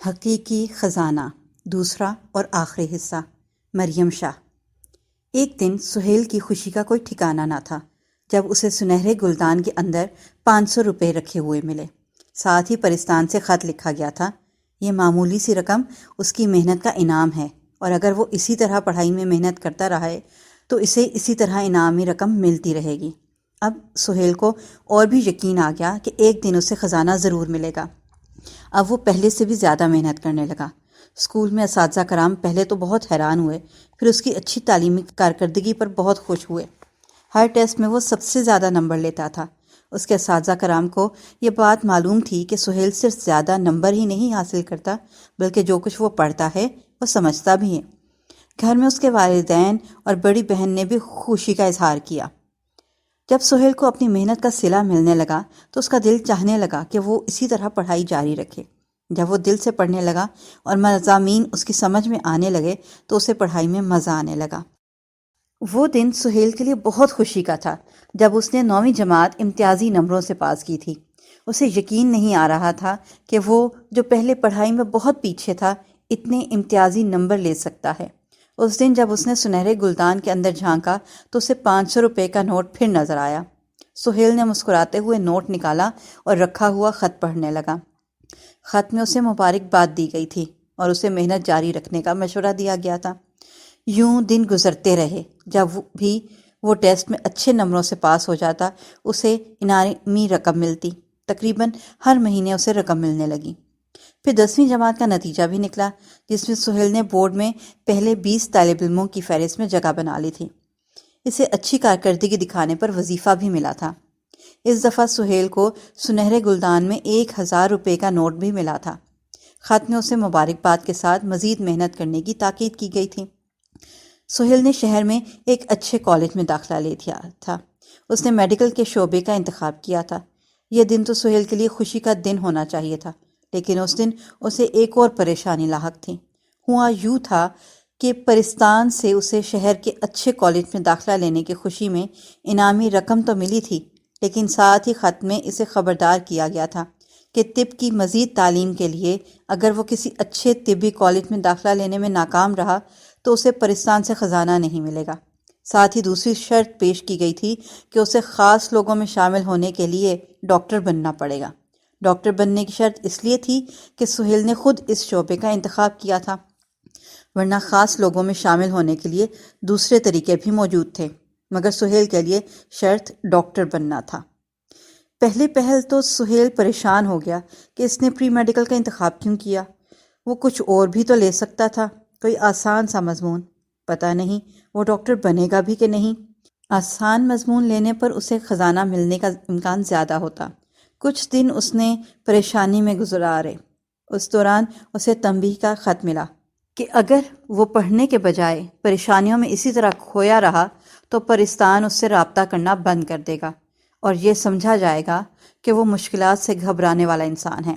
حقیقی خزانہ دوسرا اور آخری حصہ۔ مریم شاہ۔ ایک دن سہیل کی خوشی کا کوئی ٹھکانہ نہ تھا جب اسے سنہرے گلدان کے اندر 500 روپے رکھے ہوئے ملے۔ ساتھ ہی پرستان سے خط لکھا گیا تھا، یہ معمولی سی رقم اس کی محنت کا انعام ہے اور اگر وہ اسی طرح پڑھائی میں محنت کرتا رہا ہے تو اسے اسی طرح انعامی رقم ملتی رہے گی۔ اب سہیل کو اور بھی یقین آ گیا کہ ایک دن اسے خزانہ ضرور ملے گا۔ اب وہ پہلے سے بھی زیادہ محنت کرنے لگا۔ اسکول میں اساتذہ کرام پہلے تو بہت حیران ہوئے، پھر اس کی اچھی تعلیمی کارکردگی پر بہت خوش ہوئے۔ ہر ٹیسٹ میں وہ سب سے زیادہ نمبر لیتا تھا۔ اس کے اساتذہ کرام کو یہ بات معلوم تھی کہ سہیل صرف زیادہ نمبر ہی نہیں حاصل کرتا بلکہ جو کچھ وہ پڑھتا ہے وہ سمجھتا بھی ہے۔ گھر میں اس کے والدین اور بڑی بہن نے بھی خوشی کا اظہار کیا۔ جب سہیل کو اپنی محنت کا صلہ ملنے لگا تو اس کا دل چاہنے لگا کہ وہ اسی طرح پڑھائی جاری رکھے۔ جب وہ دل سے پڑھنے لگا اور مضامین اس کی سمجھ میں آنے لگے تو اسے پڑھائی میں مزہ آنے لگا۔ وہ دن سہیل کے لیے بہت خوشی کا تھا جب اس نے 9ویں جماعت امتیازی نمبروں سے پاس کی تھی۔ اسے یقین نہیں آ رہا تھا کہ وہ جو پہلے پڑھائی میں بہت پیچھے تھا اتنے امتیازی نمبر لے سکتا ہے۔ اس دن جب اس نے سنہرے گلدان کے اندر جھانکا تو اسے 500 روپے کا نوٹ پھر نظر آیا۔ سہیل نے مسکراتے ہوئے نوٹ نکالا اور رکھا ہوا خط پڑھنے لگا۔ خط میں اسے مبارکباد دی گئی تھی اور اسے محنت جاری رکھنے کا مشورہ دیا گیا تھا۔ یوں دن گزرتے رہے۔ جب بھی وہ ٹیسٹ میں اچھے نمبروں سے پاس ہو جاتا اسے انعامی رقم ملتی۔ تقریباً ہر مہینے اسے رقم ملنے لگی۔ پھر 10ویں جماعت کا نتیجہ بھی نکلا جس میں سہیل نے بورڈ میں پہلے 20 طالب علموں کی فہرست میں جگہ بنا لی تھی۔ اسے اچھی کارکردگی دکھانے پر وظیفہ بھی ملا تھا۔ اس دفعہ سہیل کو سنہرے گلدان میں 1000 روپے کا نوٹ بھی ملا تھا۔ خط میں اسے مبارکباد کے ساتھ مزید محنت کرنے کی تاکید کی گئی تھی۔ سہیل نے شہر میں ایک اچھے کالج میں داخلہ لے لیا تھا۔ اس نے میڈیکل کے شعبے کا انتخاب کیا تھا۔ یہ دن تو سہیل کے لیے خوشی کا دن ہونا چاہیے تھا، لیکن اس دن اسے ایک اور پریشانی لاحق تھی۔ ہوا یوں تھا کہ پرستان سے اسے شہر کے اچھے کالج میں داخلہ لینے کی خوشی میں انعامی رقم تو ملی تھی، لیکن ساتھ ہی خط میں اسے خبردار کیا گیا تھا کہ طب کی مزید تعلیم کے لیے اگر وہ کسی اچھے طبی کالج میں داخلہ لینے میں ناکام رہا تو اسے پرستان سے خزانہ نہیں ملے گا۔ ساتھ ہی دوسری شرط پیش کی گئی تھی کہ اسے خاص لوگوں میں شامل ہونے کے لیے ڈاکٹر بننا پڑے گا۔ ڈاکٹر بننے کی شرط اس لیے تھی کہ سہیل نے خود اس شعبے کا انتخاب کیا تھا، ورنہ خاص لوگوں میں شامل ہونے کے لیے دوسرے طریقے بھی موجود تھے، مگر سہیل کے لیے شرط ڈاکٹر بننا تھا۔ پہل تو سہیل پریشان ہو گیا کہ اس نے پری میڈیکل کا انتخاب کیوں کیا۔ وہ کچھ اور بھی تو لے سکتا تھا، کوئی آسان سا مضمون۔ پتہ نہیں وہ ڈاکٹر بنے گا بھی کہ نہیں۔ آسان مضمون لینے پر اسے خزانہ ملنے کا امکان زیادہ ہوتا۔ کچھ دن اس نے پریشانی میں گزارے۔ اس دوران اسے تنبیہ کا خط ملا کہ اگر وہ پڑھنے کے بجائے پریشانیوں میں اسی طرح کھویا رہا تو پرستان اس سے رابطہ کرنا بند کر دے گا اور یہ سمجھا جائے گا کہ وہ مشکلات سے گھبرانے والا انسان ہے۔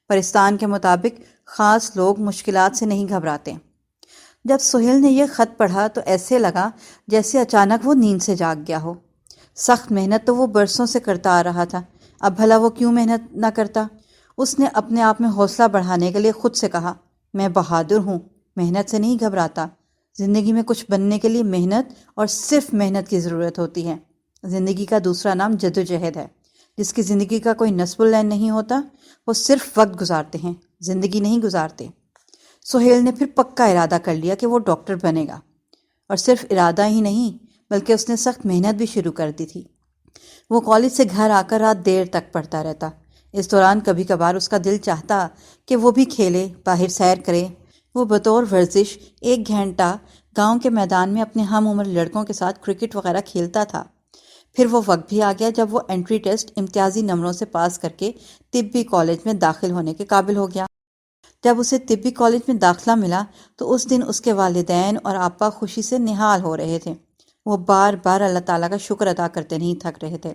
پرستان کے مطابق خاص لوگ مشکلات سے نہیں گھبراتے۔ جب سہیل نے یہ خط پڑھا تو ایسے لگا جیسے اچانک وہ نیند سے جاگ گیا ہو۔ سخت محنت تو وہ برسوں سے کرتا آ رہا تھا، اب بھلا وہ کیوں محنت نہ کرتا؟ اس نے اپنے آپ میں حوصلہ بڑھانے کے لیے خود سے کہا، میں بہادر ہوں، محنت سے نہیں گھبراتا۔ زندگی میں کچھ بننے کے لیے محنت اور صرف محنت کی ضرورت ہوتی ہے۔ زندگی کا دوسرا نام جدوجہد ہے۔ جس کی زندگی کا کوئی نصب العین نہیں ہوتا وہ صرف وقت گزارتے ہیں، زندگی نہیں گزارتے۔ سہیل نے پھر پکا ارادہ کر لیا کہ وہ ڈاکٹر بنے گا، اور صرف ارادہ ہی نہیں بلکہ اس نے سخت محنت بھی شروع کر دی تھی۔ وہ کالج سے گھر آ کر رات دیر تک پڑھتا رہتا۔ اس دوران کبھی کبھار اس کا دل چاہتا کہ وہ بھی کھیلے، باہر سیر کرے۔ وہ بطور ورزش 1 گھنٹہ گاؤں کے میدان میں اپنے ہم عمر لڑکوں کے ساتھ کرکٹ وغیرہ کھیلتا تھا۔ پھر وہ وقت بھی آ گیا جب وہ انٹری ٹیسٹ امتیازی نمبروں سے پاس کر کے طبی کالج میں داخل ہونے کے قابل ہو گیا۔ جب اسے طبی کالج میں داخلہ ملا تو اس دن اس کے والدین اور آپا خوشی سے نہال ہو رہے تھے۔ وہ بار بار اللہ تعالیٰ کا شکر ادا کرتے نہیں تھک رہے تھے۔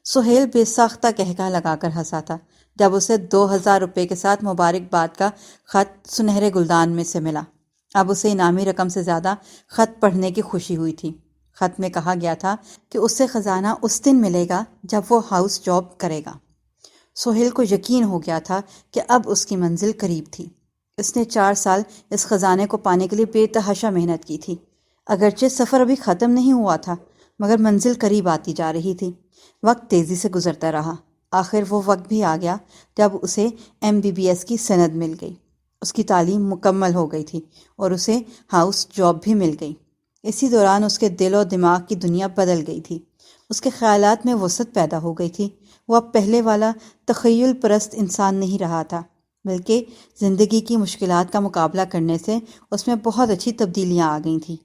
سہیل بے ساختہ قہقہ لگا کر ہنسا تھا جب اسے 2000 روپے کے ساتھ مبارکباد کا خط سنہرے گلدان میں سے ملا۔ اب اسے انعامی رقم سے زیادہ خط پڑھنے کی خوشی ہوئی تھی۔ خط میں کہا گیا تھا کہ اسے خزانہ اس دن ملے گا جب وہ ہاؤس جاب کرے گا۔ سہیل کو یقین ہو گیا تھا کہ اب اس کی منزل قریب تھی۔ اس نے 4 سال اس خزانے کو پانے کے لیے بے تحاشا محنت کی تھی۔ اگرچہ سفر ابھی ختم نہیں ہوا تھا، مگر منزل قریب آتی جا رہی تھی۔ وقت تیزی سے گزرتا رہا۔ آخر وہ وقت بھی آ گیا جب اسے MBBS کی سند مل گئی۔ اس کی تعلیم مکمل ہو گئی تھی اور اسے ہاؤس جاب بھی مل گئی۔ اسی دوران اس کے دل و دماغ کی دنیا بدل گئی تھی۔ اس کے خیالات میں وسعت پیدا ہو گئی تھی۔ وہ اب پہلے والا تخیل پرست انسان نہیں رہا تھا، بلکہ زندگی کی مشکلات کا مقابلہ کرنے سے اس میں بہت اچھی تبدیلیاں آ گئی تھیں۔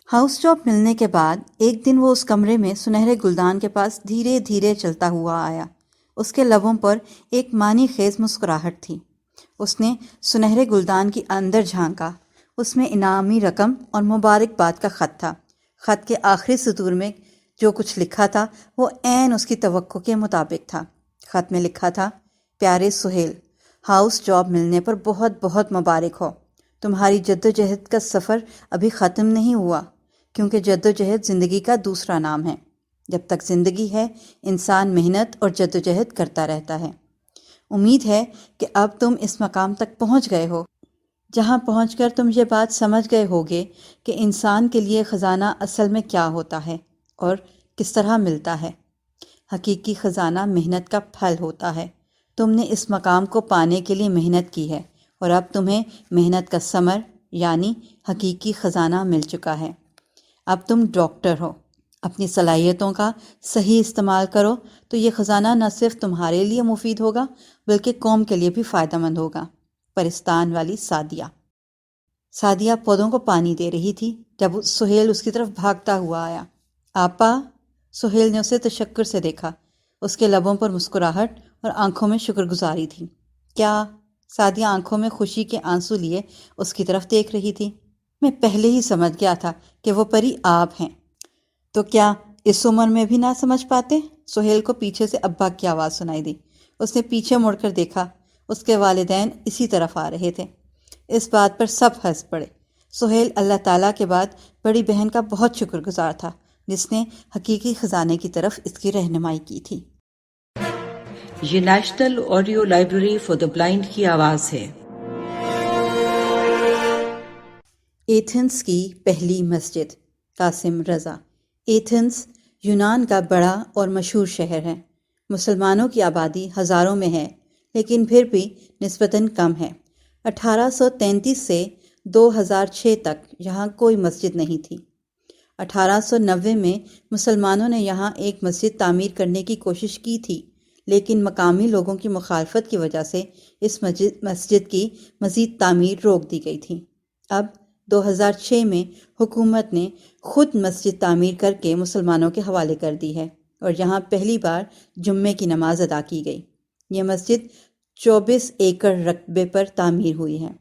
ہاؤس جاب ملنے کے بعد ایک دن وہ اس کمرے میں سنہرے گلدان کے پاس دھیرے دھیرے چلتا ہوا آیا۔ اس کے لبوں پر ایک معنی خیز مسکراہٹ تھی۔ اس نے سنہرے گلدان کی اندر جھانکا۔ اس میں انعامی رقم اور مبارکباد کا خط تھا۔ خط کے آخری سطور میں جو کچھ لکھا تھا وہ عین اس کی توقع کے مطابق تھا۔ خط میں لکھا تھا: پیارے سہیل، ہاؤس جاب ملنے پر بہت بہت مبارک ہو۔ تمہاری جدوجہد کا سفر ابھی ختم نہیں ہوا، کیونکہ جدوجہد زندگی کا دوسرا نام ہے۔ جب تک زندگی ہے، انسان محنت اور جدوجہد کرتا رہتا ہے۔ امید ہے کہ اب تم اس مقام تک پہنچ گئے ہو جہاں پہنچ کر تم یہ بات سمجھ گئے ہوگے کہ انسان کے لیے خزانہ اصل میں کیا ہوتا ہے اور کس طرح ملتا ہے۔ حقیقی خزانہ محنت کا پھل ہوتا ہے۔ تم نے اس مقام کو پانے کے لیے محنت کی ہے اور اب تمہیں محنت کا ثمر یعنی حقیقی خزانہ مل چکا ہے۔ اب تم ڈاکٹر ہو۔ اپنی صلاحیتوں کا صحیح استعمال کرو تو یہ خزانہ نہ صرف تمہارے لیے مفید ہوگا بلکہ قوم کے لیے بھی فائدہ مند ہوگا۔ پرستان والی سعدیہ پودوں کو پانی دے رہی تھی جب سہیل اس کی طرف بھاگتا ہوا آیا۔ آپا! سہیل نے اسے تشکر سے دیکھا۔ اس کے لبوں پر مسکراہٹ اور آنکھوں میں شکر گزاری تھی۔ کیا؟ سعدیہ آنکھوں میں خوشی کے آنسو لیے اس کی طرف دیکھ رہی تھی۔ میں پہلے ہی سمجھ گیا تھا کہ وہ پری آپ ہیں۔ تو کیا اس عمر میں بھی نہ سمجھ پاتے؟ سہیل کو پیچھے سے ابا کی آواز سنائی دی۔ اس نے پیچھے مڑ کر دیکھا۔ اس کے والدین اسی طرف آ رہے تھے۔ اس بات پر سب ہنس پڑے۔ سہیل اللہ تعالیٰ کے بعد بڑی بہن کا بہت شکر گزار تھا جس نے حقیقی خزانے کی طرف اس کی رہنمائی کی تھی۔ یہ national audio library for the blind کی آواز ہے۔ ایتھنز کی پہلی مسجد، قاسم رضا۔ ایتھنز یونان کا بڑا اور مشہور شہر ہے۔ مسلمانوں کی آبادی ہزاروں میں ہے، لیکن پھر بھی نسبتاً کم ہے۔ 1833 سے 2006 تک یہاں کوئی مسجد نہیں تھی۔ 1890 میں مسلمانوں نے یہاں ایک مسجد تعمیر کرنے کی کوشش کی تھی، لیکن مقامی لوگوں کی مخالفت کی وجہ سے اس مسجد کی مزید تعمیر روک دی گئی تھی۔ اب 2006 میں حکومت نے خود مسجد تعمیر کر کے مسلمانوں کے حوالے کر دی ہے اور یہاں پہلی بار جمعے کی نماز ادا کی گئی۔ یہ مسجد 24 ایکڑ رقبے پر تعمیر ہوئی ہے۔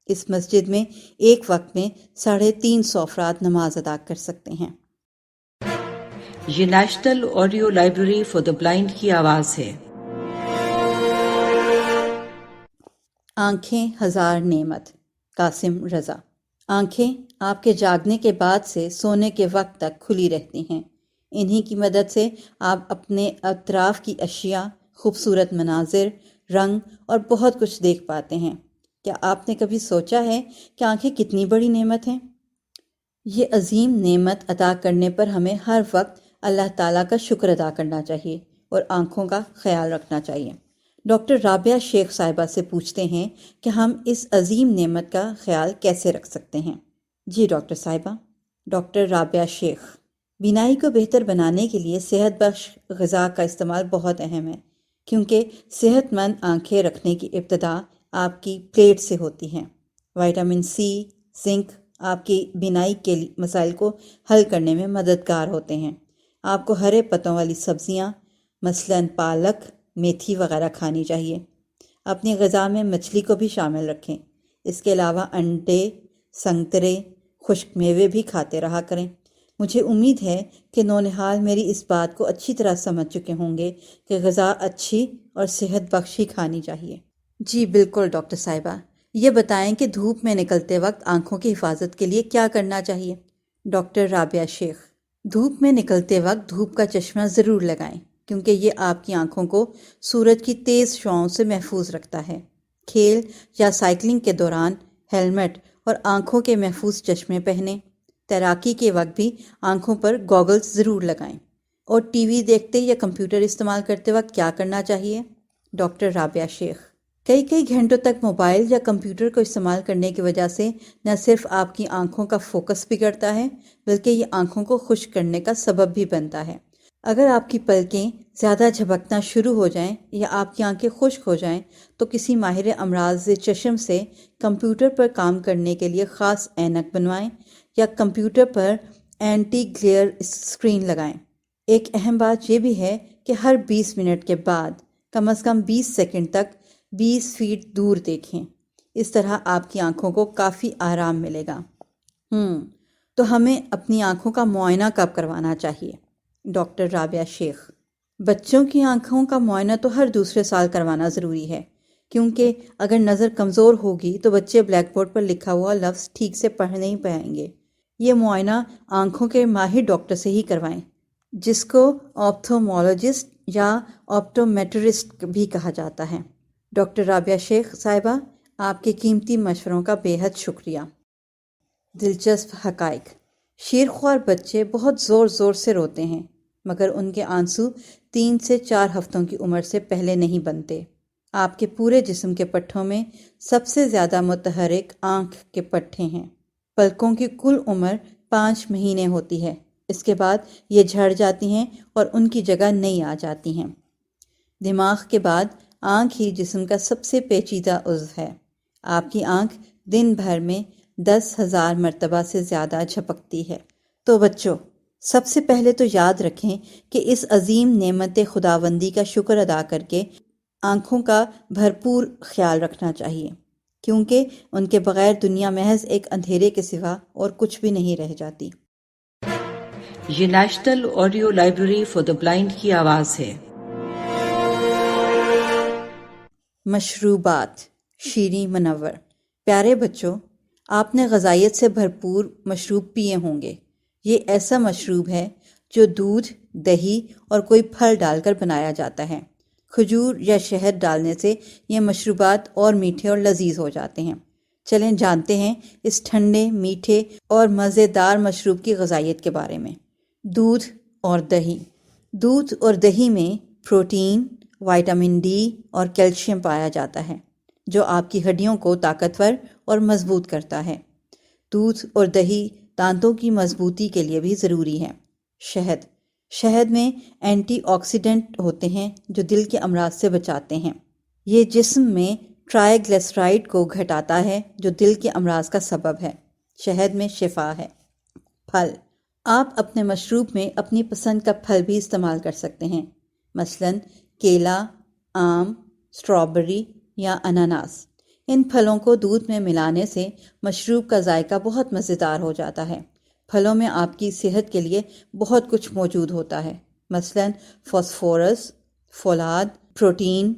اس مسجد میں ایک وقت میں 350 افراد نماز ادا کر سکتے ہیں۔ یہ national audio library for the blind کی آواز ہے۔ آنکھیں ہزار نعمت، قاسم رضا۔ آنکھیں آپ کے جاگنے کے بعد سے سونے کے وقت تک کھلی رہتی ہیں۔ انہی کی مدد سے آپ اپنے اطراف کی اشیاء، خوبصورت مناظر، رنگ اور بہت کچھ دیکھ پاتے ہیں۔ کیا آپ نے کبھی سوچا ہے کہ آنکھیں کتنی بڑی نعمت ہیں؟ یہ عظیم نعمت عطا کرنے پر ہمیں ہر وقت اللہ تعالیٰ کا شکر ادا کرنا چاہیے اور آنکھوں کا خیال رکھنا چاہیے۔ ڈاکٹر رابعہ شیخ صاحبہ سے پوچھتے ہیں کہ ہم اس عظیم نعمت کا خیال کیسے رکھ سکتے ہیں؟ جی ڈاکٹر صاحبہ۔ ڈاکٹر رابعہ شیخ: بینائی کو بہتر بنانے کے لیے صحت بخش غذا کا استعمال بہت اہم ہے، کیونکہ صحت مند آنکھیں رکھنے کی ابتدا آپ کی پلیٹ سے ہوتی ہے۔ وٹامن سی، زنک آپ کی بینائی کے مسائل کو حل کرنے میں مددگار ہوتے ہیں۔ آپ کو ہرے پتوں والی سبزیاں مثلاً پالک، میتھی وغیرہ کھانی چاہیے۔ اپنی غذا میں مچھلی کو بھی شامل رکھیں۔ اس کے علاوہ انڈے، سنترے، خشک میوے بھی کھاتے رہا کریں۔ مجھے امید ہے کہ نونہال میری اس بات کو اچھی طرح سمجھ چکے ہوں گے کہ غذا اچھی اور صحت بخش ہی کھانی چاہیے۔ جی بالکل ڈاکٹر صاحبہ۔ یہ بتائیں کہ دھوپ میں نکلتے وقت آنکھوں کی حفاظت کے لیے کیا کرنا چاہیے؟ ڈاکٹر رابعہ شیخ: دھوپ میں نکلتے وقت دھوپ کا چشمہ ضرور لگائیں، کیونکہ یہ آپ کی آنکھوں کو سورج کی تیز شعاؤں سے محفوظ رکھتا ہے۔ کھیل یا سائیکلنگ کے دوران ہیلمٹ اور آنکھوں کے محفوظ چشمے پہنیں۔ تیراکی کے وقت بھی آنکھوں پر گوگلز ضرور لگائیں۔ اور ٹی وی دیکھتے یا کمپیوٹر استعمال کرتے وقت کیا کرنا چاہیے؟ ڈاکٹر رابعہ شیخ۔ کئی گھنٹوں تک موبائل یا کمپیوٹر کو استعمال کرنے کی وجہ سے نہ صرف آپ کی آنکھوں کا فوکس بگڑتا ہے بلکہ یہ آنکھوں کو خشک کرنے کا سبب بھی بنتا ہے۔ اگر آپ کی پلکیں زیادہ جھپکنا شروع ہو جائیں یا آپ کی آنکھیں خشک ہو جائیں تو کسی ماہر امراض چشم سے کمپیوٹر پر کام کرنے کے لیے خاص اینک بنوائیں یا کمپیوٹر پر اینٹی گلیئر اسکرین لگائیں۔ ایک اہم بات یہ بھی ہے کہ ہر 20 منٹ کے بعد کم از کم 20 سیکنڈ تک 20 فیٹ دور دیکھیں۔ اس طرح آپ کی آنکھوں کو کافی آرام ملے گا۔ تو ہمیں اپنی آنکھوں کا معائنہ کب کروانا چاہیے؟ ڈاکٹر رابعہ شیخ۔ بچوں کی آنکھوں کا معائنہ تو ہر دوسرے سال کروانا ضروری ہے، کیونکہ اگر نظر کمزور ہوگی تو بچے بلیک بورڈ پر لکھا ہوا لفظ ٹھیک سے پڑھ نہیں پائیں گے۔ یہ معائنہ آنکھوں کے ماہر ڈاکٹر سے ہی کروائیں، جس کو آپتھالمولوجسٹ یا آپٹومیٹرسٹ بھی کہا جاتا ہے۔ ڈاکٹر رابعہ شیخ صاحبہ، آپ کے قیمتی مشوروں کا بے حد شکریہ۔ دلچسپ حقائق۔ شیرخوار بچے بہت زور سے روتے ہیں، مگر ان کے آنسو 3 سے 4 ہفتوں کی عمر سے پہلے نہیں بنتے۔ آپ کے پورے جسم کے پٹھوں میں سب سے زیادہ متحرک آنکھ کے پٹھے ہیں۔ پلکوں کی کل عمر 5 مہینے ہوتی ہے۔ اس کے بعد یہ جھڑ جاتی ہیں اور ان کی جگہ نئی آ جاتی ہیں۔ دماغ کے بعد آنکھ ہی جسم کا سب سے پیچیدہ عضو ہے۔ آپ کی آنکھ دن بھر میں 10,000 مرتبہ سے زیادہ جھپکتی ہے۔ تو بچوں، سب سے پہلے تو یاد رکھیں کہ اس عظیم نعمت خداوندی کا شکر ادا کر کے آنکھوں کا بھرپور خیال رکھنا چاہیے، کیونکہ ان کے بغیر دنیا محض ایک اندھیرے کے سوا اور کچھ بھی نہیں رہ جاتی۔ یہ national audio library for the blind کی آواز ہے۔ مشروبات، شیریں منور۔ پیارے بچوں، آپ نے غذائیت سے بھرپور مشروب پیے ہوں گے۔ یہ ایسا مشروب ہے جو دودھ، دہی اور کوئی پھل ڈال کر بنایا جاتا ہے۔ کھجور یا شہد ڈالنے سے یہ مشروبات اور میٹھے اور لذیذ ہو جاتے ہیں۔ چلیں جانتے ہیں اس ٹھنڈے، میٹھے اور مزیدار مشروب کی غذائیت کے بارے میں۔ دودھ اور دہی۔ دودھ اور دہی میں پروٹین، وٹامن ڈی اور کیلشیم پایا جاتا ہے، جو آپ کی ہڈیوں کو طاقتور اور مضبوط کرتا ہے۔ دودھ اور دہی دانتوں کی مضبوطی کے لیے بھی ضروری ہے۔ شہد۔ شہد میں اینٹی آکسیڈنٹ ہوتے ہیں جو دل کے امراض سے بچاتے ہیں۔ یہ جسم میں ٹرائی گلیسرائڈ کو گھٹاتا ہے جو دل کے امراض کا سبب ہے۔ شہد میں شفا ہے۔ پھل۔ آپ اپنے مشروب میں اپنی پسند کا پھل بھی استعمال کر سکتے ہیں، مثلاً کیلا، آم، اسٹرابری یا اناناس۔ ان پھلوں کو دودھ میں ملانے سے مشروب کا ذائقہ بہت مزیدار ہو جاتا ہے۔ پھلوں میں آپ کی صحت کے لیے بہت کچھ موجود ہوتا ہے، مثلاً فاسفورس، فولاد، پروٹین،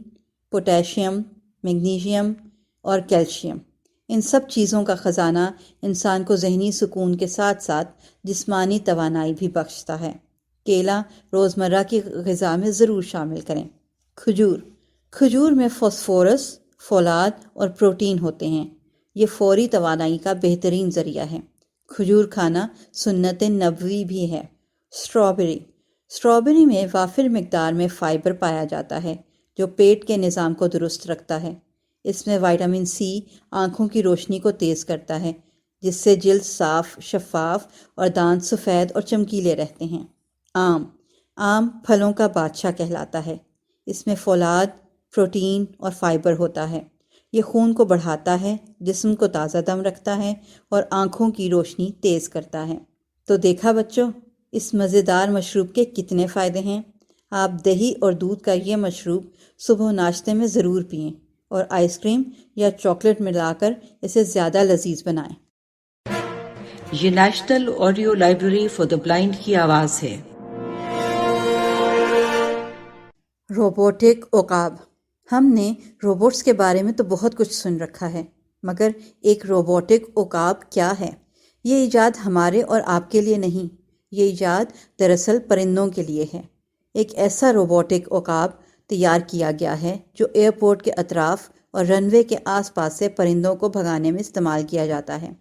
پوٹیشیم، میگنیشیم اور کیلشیم۔ ان سب چیزوں کا خزانہ انسان کو ذہنی سکون کے ساتھ ساتھ جسمانی توانائی بھی بخشتا ہے۔ کیلا روزمرہ کی غذا میں ضرور شامل کریں۔ کھجور۔ کھجور میں فاسفورس، فولاد اور پروٹین ہوتے ہیں۔ یہ فوری توانائی کا بہترین ذریعہ ہے۔ کھجور کھانا سنت نبوی بھی ہے۔ اسٹرابری۔ اسٹرابری میں وافر مقدار میں فائبر پایا جاتا ہے جو پیٹ کے نظام کو درست رکھتا ہے۔ اس میں وٹامن سی آنکھوں کی روشنی کو تیز کرتا ہے، جس سے جلد صاف، شفاف اور دانت سفید اور چمکیلے رہتے ہیں۔ آم۔ آم پھلوں کا بادشاہ کہلاتا ہے۔ اس میں فولاد، پروٹین اور فائبر ہوتا ہے۔ یہ خون کو بڑھاتا ہے، جسم کو تازہ دم رکھتا ہے اور آنکھوں کی روشنی تیز کرتا ہے۔ تو دیکھا بچوں، اس مزیدار مشروب کے کتنے فائدے ہیں۔ آپ دہی اور دودھ کا یہ مشروب صبح ناشتے میں ضرور پئیں اور آئس کریم یا چاکلیٹ ملا کر اسے زیادہ لذیذ بنائیں۔ یہ national audio library for the blind کی آواز ہے۔ روبوٹک عقاب۔ ہم نے روبوٹس کے بارے میں تو بہت کچھ سن رکھا ہے، مگر ایک روبوٹک عقاب کیا ہے؟ یہ ایجاد ہمارے اور آپ کے لیے نہیں، یہ ایجاد دراصل پرندوں کے لیے ہے۔ ایک ایسا روبوٹک عقاب تیار کیا گیا ہے جو ایئرپورٹ کے اطراف اور رن وے کے آس پاس سے پرندوں کو بھگانے میں استعمال کیا جاتا ہے۔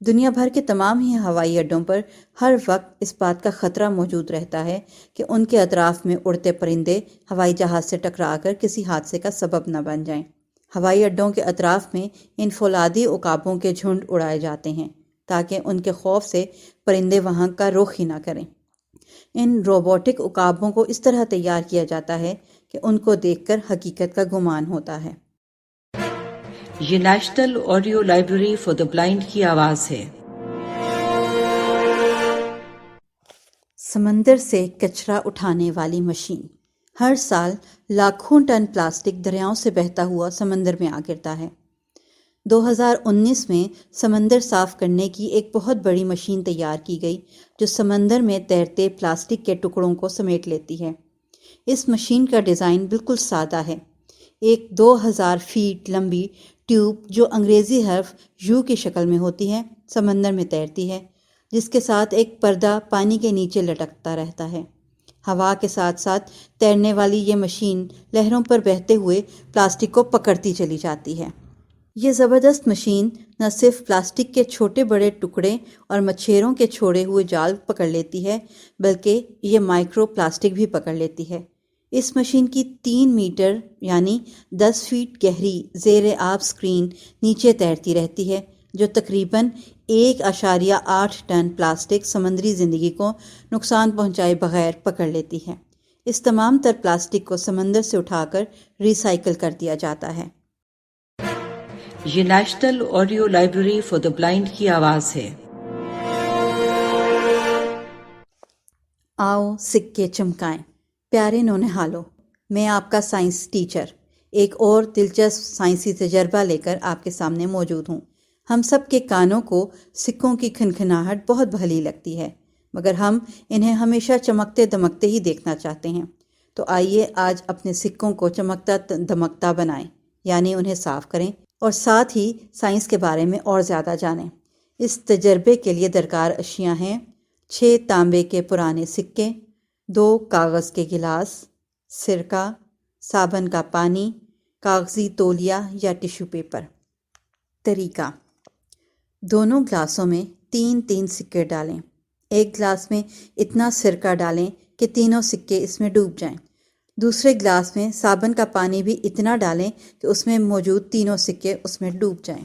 دنیا بھر کے تمام ہی ہوائی اڈوں پر ہر وقت اس بات کا خطرہ موجود رہتا ہے کہ ان کے اطراف میں اڑتے پرندے ہوائی جہاز سے ٹکرا کر کسی حادثے کا سبب نہ بن جائیں۔ ہوائی اڈوں کے اطراف میں ان فولادی عقابوں کے جھنڈ اڑائے جاتے ہیں تاکہ ان کے خوف سے پرندے وہاں کا رخ ہی نہ کریں۔ ان روبوٹک عقابوں کو اس طرح تیار کیا جاتا ہے کہ ان کو دیکھ کر حقیقت کا گمان ہوتا ہے۔ یہ national audio library for the blind کی آواز ہے۔ سمندر سے کچرا اٹھانے والی مشین۔ ہر سال لاکھوں ٹن پلاسٹک دریاؤں سے بہتا ہوا سمندر میں آ گرتا ہے۔ 2019 میں سمندر صاف کرنے کی ایک بہت بڑی مشین تیار کی گئی جو سمندر میں تیرتے پلاسٹک کے ٹکڑوں کو سمیٹ لیتی ہے۔ اس مشین کا ڈیزائن بالکل سادہ ہے۔ ایک 2000 فیٹ لمبی ٹیوب جو انگریزی حرف یو کی شکل میں ہوتی ہے سمندر میں تیرتی ہے، جس کے ساتھ ایک پردہ پانی کے نیچے لٹکتا رہتا ہے۔ ہوا کے ساتھ ساتھ تیرنے والی یہ مشین لہروں پر بہتے ہوئے پلاسٹک کو پکڑتی چلی جاتی ہے۔ یہ زبردست مشین نہ صرف پلاسٹک کے چھوٹے بڑے ٹکڑے اور مچھیروں کے چھوڑے ہوئے جال پکڑ لیتی ہے بلکہ یہ مائکرو پلاسٹک بھی پکڑ لیتی ہے۔ اس مشین کی 3 میٹر یعنی 10 فیٹ گہری زیر آب اسکرین نیچے تیرتی رہتی ہے جو تقریباً 1.8 ٹن پلاسٹک سمندری زندگی کو نقصان پہنچائے بغیر پکڑ لیتی ہے۔ اس تمام تر پلاسٹک کو سمندر سے اٹھا کر ری سائیکل کر دیا جاتا ہے۔ یہ national audio library for the blind کی آواز ہے۔ آؤ سکے چمکائیں۔ پیارے نونہالوں، میں آپ کا سائنس ٹیچر ایک اور دلچسپ سائنسی تجربہ لے کر آپ کے سامنے موجود ہوں۔ ہم سب کے کانوں کو سکوں کی کھنکھناہٹ بہت بھلی لگتی ہے، مگر ہم انہیں ہمیشہ چمکتے دمکتے ہی دیکھنا چاہتے ہیں۔ تو آئیے آج اپنے سکوں کو چمکتا دمکتا بنائیں، یعنی انہیں صاف کریں اور ساتھ ہی سائنس کے بارے میں اور زیادہ جانیں۔ اس تجربے کے لیے درکار اشیاء ہیں 6 تانبے کے پرانے سکے، 2 کاغذ کے گلاس، سرکہ، صابن کا پانی، کاغذی تولیہ یا ٹیشو پیپر۔ طریقہ: دونوں گلاسوں میں 3 سکے ڈالیں۔ ایک گلاس میں اتنا سرکہ ڈالیں کہ تینوں سکے اس میں ڈوب جائیں۔ دوسرے گلاس میں صابن کا پانی بھی اتنا ڈالیں کہ اس میں موجود تینوں سکے اس میں ڈوب جائیں۔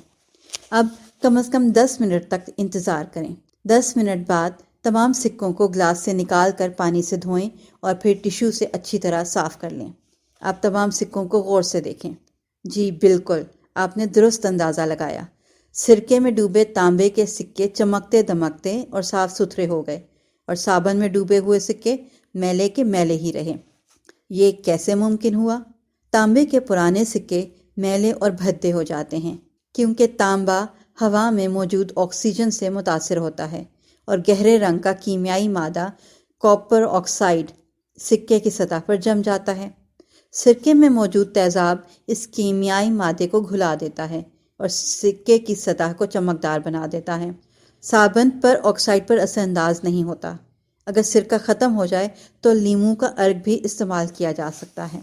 اب کم از کم 10 منٹ تک انتظار کریں۔ 10 منٹ بعد تمام سکوں کو گلاس سے نکال کر پانی سے دھوئیں اور پھر ٹیشو سے اچھی طرح صاف کر لیں۔ آپ تمام سکوں کو غور سے دیکھیں۔ جی بالکل، آپ نے درست اندازہ لگایا۔ سرکے میں ڈوبے تانبے کے سکے چمکتے دمکتے اور صاف ستھرے ہو گئے، اور صابن میں ڈوبے ہوئے سکے میلے کے میلے ہی رہے۔ یہ کیسے ممکن ہوا؟ تانبے کے پرانے سکے میلے اور بھدے ہو جاتے ہیں کیونکہ تانبا ہوا میں موجود آکسیجن سے متاثر ہوتا ہے اور گہرے رنگ کا کیمیائی مادہ کاپر آکسائڈ سکے کی سطح پر جم جاتا ہے۔ سرکے میں موجود تیزاب اس کیمیائی مادے کو گھلا دیتا ہے اور سکے کی سطح کو چمکدار بنا دیتا ہے۔ صابن پر آکسائڈ پر اثر انداز نہیں ہوتا۔ اگر سرکہ ختم ہو جائے تو لیموں کا عرق بھی استعمال کیا جا سکتا ہے۔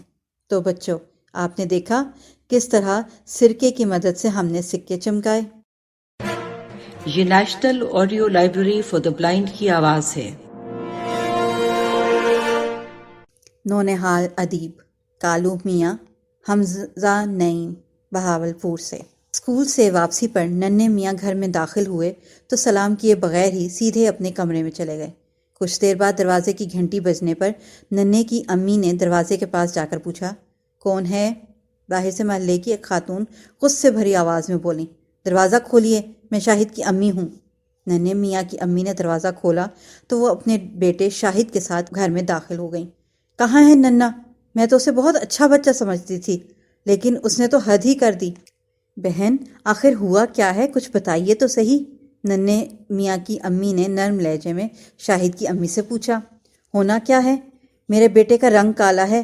تو بچوں، آپ نے دیکھا کس طرح سرکے کی مدد سے ہم نے سکے چمکائے۔ یہ national audio library for the blind کی آواز ہے۔ نونہال ادیب کالو میاں حمزہ نعیم بہاولپور سے۔ اسکول سے واپسی پر ننھے میاں گھر میں داخل ہوئے تو سلام کیے بغیر ہی سیدھے اپنے کمرے میں چلے گئے۔ کچھ دیر بعد دروازے کی گھنٹی بجنے پر ننھے کی امی نے دروازے کے پاس جا کر پوچھا، کون ہے؟ باہر سے محلے کی ایک خاتون غصے بھری آواز میں بولی، دروازہ کھولیے، میں شاہد کی امی ہوں۔ ننھے میاں کی امی نے دروازہ کھولا تو وہ اپنے بیٹے شاہد کے ساتھ گھر میں داخل ہو گئیں۔ کہاں ہے ننھا؟ میں تو اسے بہت اچھا بچہ سمجھتی تھی، لیکن اس نے تو حد ہی کر دی۔ بہن، آخر ہوا کیا ہے؟ کچھ بتائیے تو صحیح۔ ننھے میاں کی امی نے نرم لہجے میں شاہد کی امی سے پوچھا۔ ہونا کیا ہے؟ میرے بیٹے کا رنگ کالا ہے،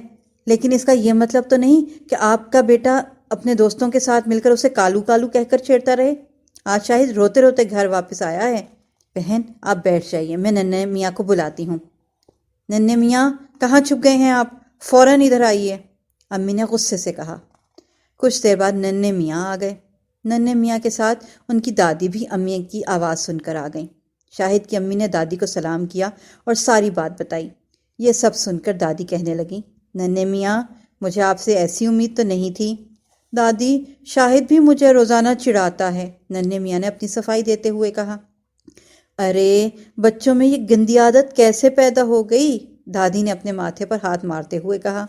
لیکن اس کا یہ مطلب تو نہیں کہ آپ کا بیٹا اپنے دوستوں کے ساتھ مل کر اسے کالو کالو کہہ کر چھیڑتا رہے۔ آج شاہد روتے روتے گھر واپس آیا ہے۔ بہن، آپ بیٹھ جائیے، میں ننھے میاں کو بلاتی ہوں۔ ننھے میاں کہاں چھپ گئے ہیں آپ؟ فوراً ادھر آئیے، امی نے غصے سے کہا۔ کچھ دیر بعد ننھے میاں آ گئے۔ ننھے میاں کے ساتھ ان کی دادی بھی امی کی آواز سن کر آ گئیں۔ شاہد کی امی نے دادی کو سلام کیا اور ساری بات بتائی۔ یہ سب سن کر دادی کہنے لگیں، ننھے میاں مجھے آپ سے ایسی امید تو نہیں تھی۔ دادی شاہد بھی مجھے روزانہ چڑھاتا ہے، ننھے میاں نے اپنی صفائی دیتے ہوئے کہا۔ ارے بچوں میں یہ گندی عادت کیسے پیدا ہو گئی؟ دادی نے اپنے ماتھے پر ہاتھ مارتے ہوئے کہا۔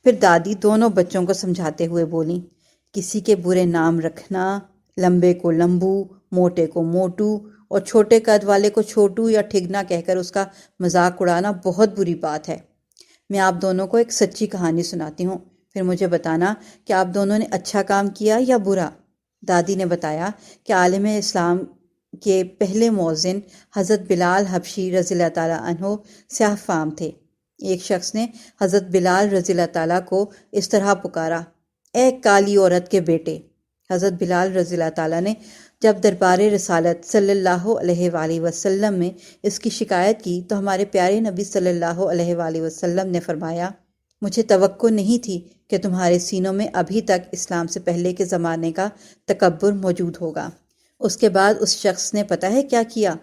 پھر دادی دونوں بچوں کو سمجھاتے ہوئے بولیں، کسی کے برے نام رکھنا، لمبے کو لمبو، موٹے کو موٹو اور چھوٹے قد والے کو چھوٹو یا ٹھگنا کہہ کر اس کا مذاق اڑانا بہت بری بات ہے۔ میں آپ دونوں کو ایک سچی کہانی سناتی ہوں، پھر مجھے بتانا کہ آپ دونوں نے اچھا کام کیا یا برا۔ دادی نے بتایا کہ عالم اسلام کے پہلے مؤذن حضرت بلال حبشی رضی اللہ تعالیٰ عنہ سیاہ فام تھے۔ ایک شخص نے حضرت بلال رضی اللہ تعالیٰ کو اس طرح پکارا، اے کالی عورت کے بیٹے! حضرت بلال رضی اللہ تعالیٰ نے جب دربار رسالت صلی اللہ علیہ وآلہ وسلم میں اس کی شکایت کی تو ہمارے پیارے نبی صلی اللہ علیہ وآلہ وسلم نے فرمایا، مجھے توقع نہیں تھی کہ تمہارے سینوں میں ابھی تک اسلام سے پہلے کے زمانے کا تکبر موجود ہوگا۔ اس کے بعد اس شخص نے پتہ ہے کیا کیا؟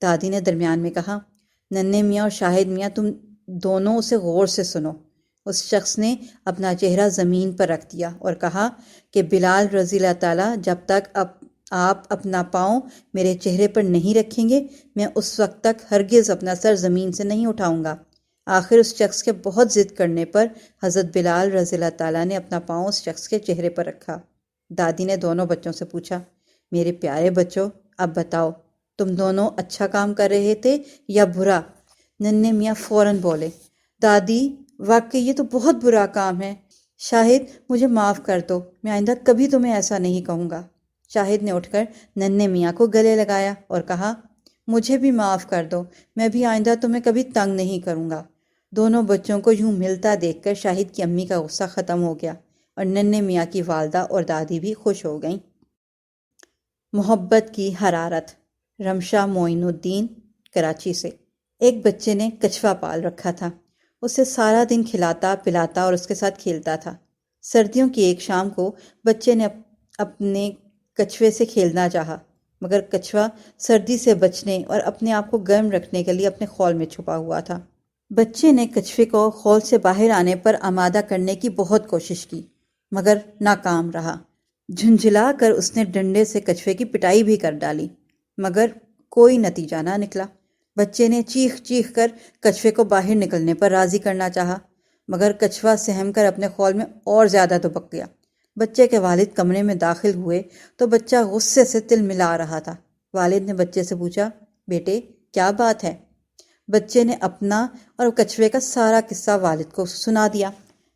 دادی نے درمیان میں کہا، ننھے میاں اور شاہد میاں تم دونوں اسے غور سے سنو۔ اس شخص نے اپنا چہرہ زمین پر رکھ دیا اور کہا کہ بلال رضی اللہ تعالیٰ جب تک آپ اپنا پاؤں میرے چہرے پر نہیں رکھیں گے میں اس وقت تک ہرگز اپنا سر زمین سے نہیں اٹھاؤں گا۔ آخر اس شخص کے بہت ضد کرنے پر حضرت بلال رضی اللہ تعالیٰ نے اپنا پاؤں اس شخص کے چہرے پر رکھا۔ دادی نے دونوں بچوں سے پوچھا، میرے پیارے بچوں اب بتاؤ تم دونوں اچھا کام کر رہے تھے یا برا؟ ننھے میاں فوراً بولے، دادی واقعی یہ تو بہت برا کام ہے، شاہد مجھے معاف کر دو، میں آئندہ کبھی تمہیں ایسا نہیں کہوں گا۔ شاہد نے اٹھ کر ننھے میاں کو گلے لگایا اور کہا، مجھے بھی معاف کر دو، میں بھی آئندہ تمہیں کبھی تنگ نہیں کروں گا۔ دونوں بچوں کو یوں ملتا دیکھ کر شاہد کی امی کا غصہ ختم ہو گیا اور ننھے میاں کی والدہ اور دادی بھی خوش ہو گئیں۔ محبت کی حرارت، رمشا معین الدین، کراچی سے۔ ایک بچے نے کچھوا پال رکھا تھا۔ اسے سارا دن کھلاتا پلاتا اور اس کے ساتھ کھیلتا تھا۔ سردیوں کی ایک شام کو بچے نے اپنے کچھوے سے کھیلنا چاہا، مگر کچھوا سردی سے بچنے اور اپنے آپ کو گرم رکھنے کے لیے اپنے خول میں چھپا ہوا تھا۔ بچے نے کچھوے کو خول سے باہر آنے پر آمادہ کرنے کی بہت کوشش کی، مگر ناکام رہا۔ جھنجھلا کر اس نے ڈنڈے سے کچھوے کی پٹائی بھی کر ڈالی، مگر کوئی نتیجہ نہ نکلا۔ بچے نے چیخ چیخ کر کچھوے کو باہر نکلنے پر راضی کرنا چاہا، مگر کچھوا سہم کر اپنے خول میں اور زیادہ دبک گیا۔ بچے کے والد کمرے میں داخل ہوئے تو بچہ غصے سے تل ملا رہا تھا۔ والد نے بچے سے پوچھا، بیٹے کیا بات ہے؟ بچے نے اپنا اور کچھوے کا سارا قصہ والد کو سنا دیا۔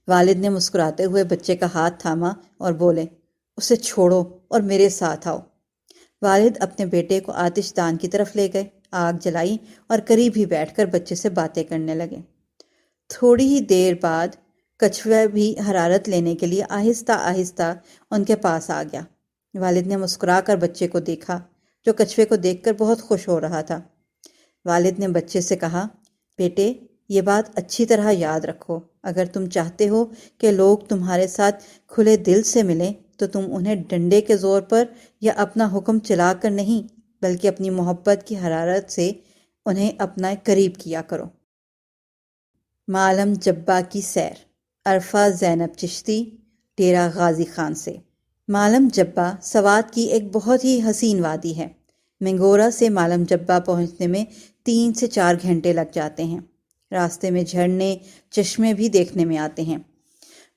والد نے مسکراتے ہوئے بچے کا ہاتھ تھاما اور بولے، اسے چھوڑو اور میرے ساتھ آؤ۔ والد اپنے بیٹے کو آتش دان کی طرف لے گئے، آگ جلائی اور قریب ہی بیٹھ کر بچے سے باتیں کرنے لگے۔ تھوڑی ہی دیر بعد کچھوا بھی حرارت لینے کے لیے آہستہ آہستہ ان کے پاس آ گیا۔ والد نے مسکرا کر بچے کو دیکھا، جو کچھوے کو دیکھ کر بہت خوش ہو رہا تھا۔ والد نے بچے سے کہا، بیٹے یہ بات اچھی طرح یاد رکھو، اگر تم چاہتے ہو کہ لوگ تمہارے ساتھ کھلے دل سے ملیں تو تم انہیں ڈنڈے کے زور پر یا اپنا حکم چلا کر نہیں، بلکہ اپنی محبت کی حرارت سے انہیں اپنا قریب کیا کرو۔ معلم جبہ کی سیر، عرفہ زینب چشتی، ڈیرہ غازی خان سے۔ معلم جبہ سوات کی ایک بہت ہی حسین وادی ہے۔ منگورہ سے معلم جبہ پہنچنے میں 3 سے 4 گھنٹے لگ جاتے ہیں۔ راستے میں جھرنے، چشمے بھی دیکھنے میں آتے ہیں۔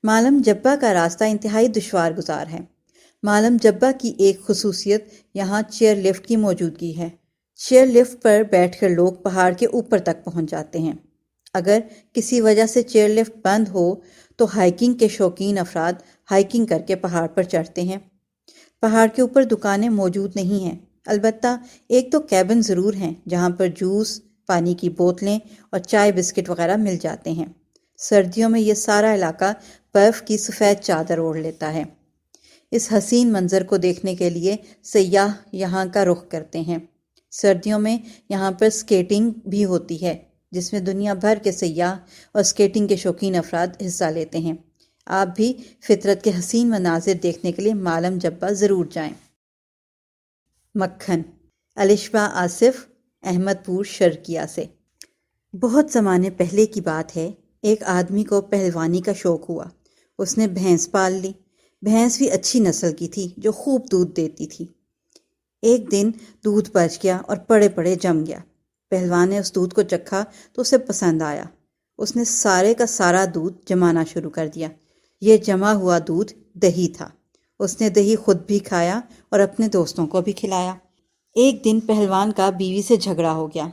معلم جبہ کا راستہ انتہائی دشوار گزار ہے۔ معلم جبہ کی ایک خصوصیت یہاں چیئر لفٹ کی موجودگی ہے۔ چیئر لفٹ پر بیٹھ کر لوگ پہاڑ کے اوپر تک پہنچ جاتے ہیں۔ اگر کسی وجہ سے چیئر لفٹ بند ہو تو ہائیکنگ کے شوقین افراد ہائیکنگ کر کے پہاڑ پر چڑھتے ہیں۔ پہاڑ کے اوپر دکانیں موجود نہیں ہیں، البتہ ایک دو کیبن ضرور ہیں جہاں پر جوس، پانی کی بوتلیں اور چائے بسکٹ وغیرہ مل جاتے ہیں۔ سردیوں میں یہ سارا علاقہ برف کی سفید چادر اوڑھ لیتا ہے۔ اس حسین منظر کو دیکھنے کے لیے سیاح یہاں کا رخ کرتے ہیں۔ سردیوں میں یہاں پر سکیٹنگ بھی ہوتی ہے، جس میں دنیا بھر کے سیاح اور اسکیٹنگ کے شوقین افراد حصہ لیتے ہیں۔ آپ بھی فطرت کے حسین مناظر دیکھنے کے لیے مالم جبہ ضرور جائیں۔ مکھن، الشبہ آصف، احمد پور شرقیہ سے۔ بہت زمانے پہلے کی بات ہے، ایک آدمی کو پہلوانی کا شوق ہوا۔ اس نے بھینس پال لی۔ بھینس بھی اچھی نسل کی تھی جو خوب دودھ دیتی تھی۔ ایک دن دودھ بچ گیا اور پڑے پڑے جم گیا۔ پہلوان نے اس دودھ کو چکھا تو اسے پسند آیا۔ اس نے سارے کا سارا دودھ جمانا شروع کر دیا۔ یہ جمع ہوا دودھ دہی تھا۔ اس نے دہی خود بھی کھایا اور اپنے دوستوں کو بھی کھلایا۔ ایک دن پہلوان کا بیوی سے جھگڑا ہو گیا۔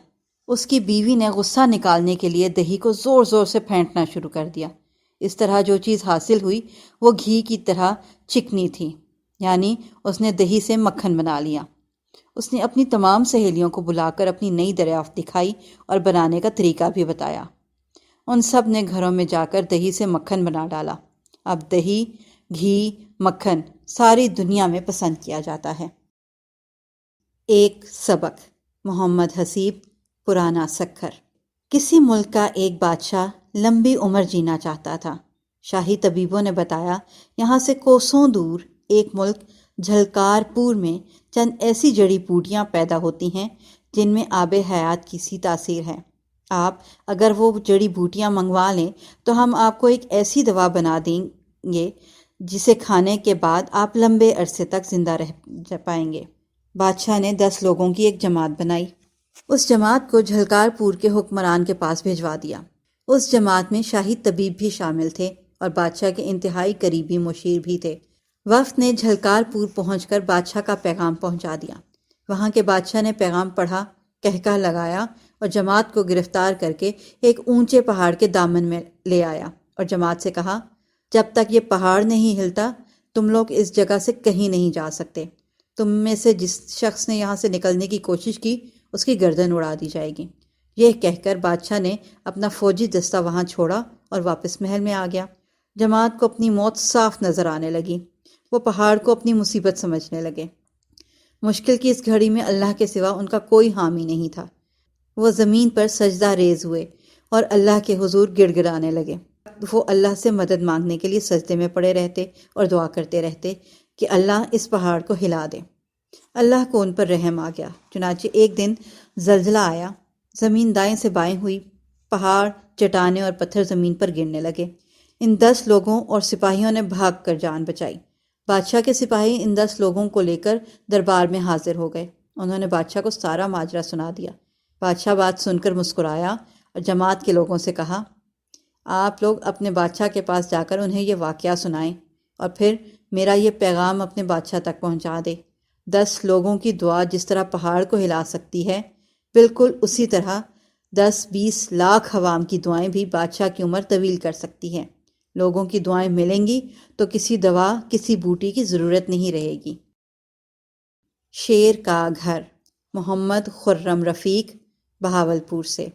اس کی بیوی نے غصہ نکالنے کے لیے دہی کو زور زور سے پھینکنا شروع کر دیا۔ اس طرح جو چیز حاصل ہوئی وہ گھی کی طرح چکنی تھی، یعنی اس نے دہی سے مکھن بنا لیا۔ اس نے اپنی تمام سہیلیوں کو بلا کر اپنی نئی دریافت دکھائی اور بنانے کا طریقہ بھی بتایا۔ ان سب نے گھروں میں جا کر دہی سے مکھن بنا ڈالا۔ اب دہی، گھی، مکھن ساری دنیا میں پسند کیا جاتا ہے۔ ایک سبق، محمد حسیب، پرانا سکھر۔ کسی ملک کا ایک بادشاہ لمبی عمر جینا چاہتا تھا۔ شاہی طبیبوں نے بتایا یہاں سے کوسوں دور ایک ملک جھلکار پور میں چند ایسی جڑی بوٹیاں پیدا ہوتی ہیں جن میں آب حیات کی سی تاثیر ہے۔ آپ اگر وہ جڑی بوٹیاں منگوا لیں تو ہم آپ کو ایک ایسی دوا بنا دیں گے جسے کھانے کے بعد آپ لمبے عرصے تک زندہ رہ پائیں گے۔ بادشاہ نے 10 لوگوں کی ایک جماعت بنائی۔ اس جماعت کو جھلکار پور کے حکمران کے پاس بھیجوا دیا۔ اس جماعت میں شاہی طبیب بھی شامل تھے اور بادشاہ کے انتہائی قریبی مشیر بھی تھے۔ وفد نے جھلکار پور پہنچ کر بادشاہ کا پیغام پہنچا دیا۔ وہاں کے بادشاہ نے پیغام پڑھا، کہکہ لگایا اور جماعت کو گرفتار کر کے ایک اونچے پہاڑ کے دامن میں لے آیا اور جماعت سے کہا، جب تک یہ پہاڑ نہیں ہلتا تم لوگ اس جگہ سے کہیں نہیں جا سکتے۔ تم میں سے جس شخص نے یہاں سے نکلنے کی کوشش کی اس کی گردن اڑا دی جائے گی۔ یہ کہہ کر بادشاہ نے اپنا فوجی دستہ وہاں چھوڑا اور واپس محل میں آ گیا۔ جماعت کو اپنی موت صاف نظر آنے لگی۔ وہ پہاڑ کو اپنی مصیبت سمجھنے لگے۔ مشکل کی اس گھڑی میں اللہ کے سوا ان کا کوئی حامی نہیں تھا۔ وہ زمین پر سجدہ ریز ہوئے اور اللہ کے حضور گڑ گڑانے لگے۔ وہ اللہ سے مدد مانگنے کے لیے سجدے میں پڑے رہتے اور دعا کرتے رہتے کہ اللہ اس پہاڑ کو ہلا دے۔ اللہ کو ان پر رحم آ گیا۔ چنانچہ ایک دن زلزلہ آیا، زمین دائیں سے بائیں ہوئی، پہاڑ، چٹانیں اور پتھر زمین پر گرنے لگے۔ ان 10 لوگوں اور سپاہیوں نے بھاگ کر جان بچائی۔ بادشاہ کے سپاہی ان 10 لوگوں کو لے کر دربار میں حاضر ہو گئے۔ انہوں نے بادشاہ کو سارا ماجرا سنا دیا۔ بادشاہ بات سن کر مسکرایا اور جماعت کے لوگوں سے کہا، آپ لوگ اپنے بادشاہ کے پاس جا کر انہیں یہ واقعہ سنائیں اور پھر میرا یہ پیغام اپنے بادشاہ تک پہنچا دے۔ 10 لوگوں کی دعا جس طرح پہاڑ کو ہلا سکتی ہے، بالکل اسی طرح 10-20 لاکھ عوام کی دعائیں بھی بادشاہ کی عمر طویل کر سکتی ہیں۔ لوگوں کی دعائیں ملیں گی تو کسی دوا، کسی بوٹی کی ضرورت نہیں رہے گی۔ شیر کا گھر، محمد خرم رفیق، بہاولپور سے۔